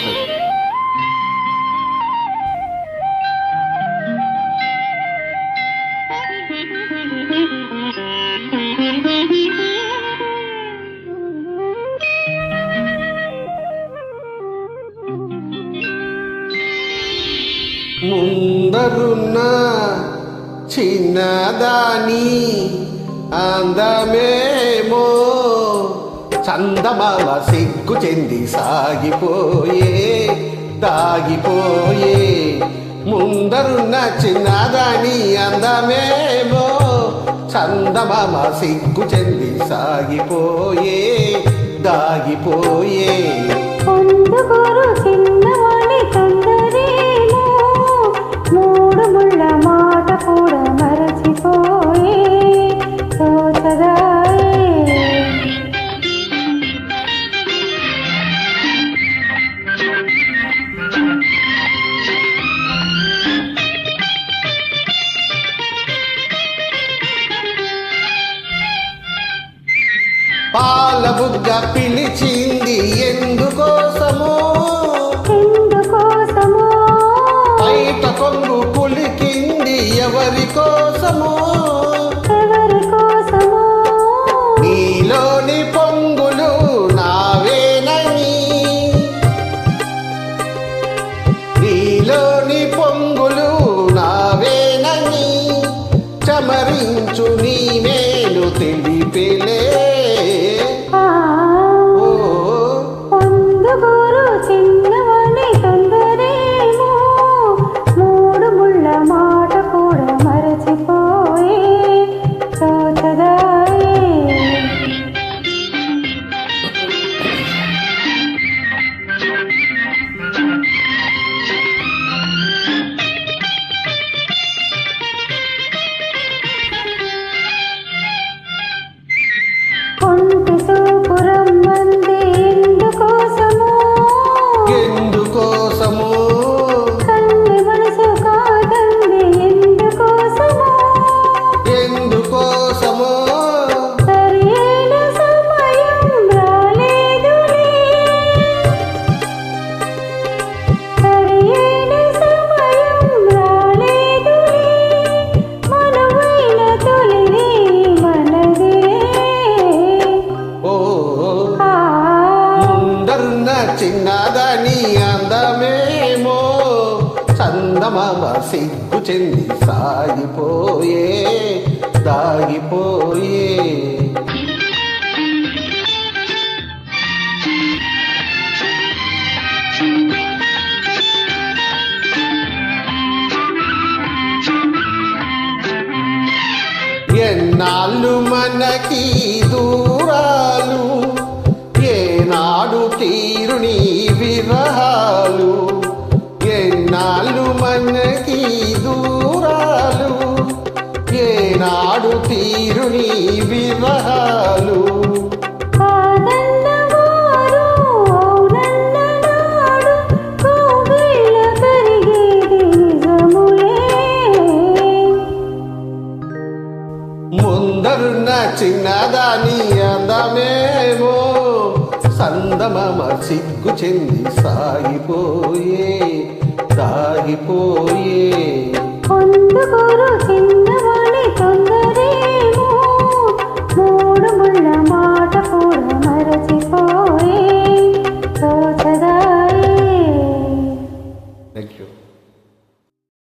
వస్తుంది. ముందరున్న చిన్నదాని అందమేమో చందమామ సిగ్గు చెంది సాగిపోయే దాగిపోయే. ముందరున్న చిన్నదాని అందమేమో చందమామ సిగ్గు చెంది సాగిపోయే దాగిపోయే. మూడు ముళ్ళ మాట కూడా మరచిపోయే తోచదాయే. పాల బుగ్గ పిలిచింది ఎందుకోసమో బయట కొంగు పులికింది ఎవరి కోసమో నీలోని పొంగులు నావేనని నీలోని పొంగులు నావేనని చమరించు నీ మేలు తెలిపేలే. చిన్నదని అందమేమో చందమామ సిగ్గు చెంది సాగిపోయే దాగిపోయే. ఎన్నాళ్ళు మనకి దూరాలు ఏనాడు తీరుని విరహాలు. ఎన్నాళ్ళు మనకి దూరాలు ఏనాడు తీరుని విరహాలు. ముందరున్న చిన్నదాని అందమేమో చందమామ సిగ్గు చెంది సాగిపోయే దాగిపోయే. చిన్నవాణి తొందరేమో మూడు ముళ్ళ మాట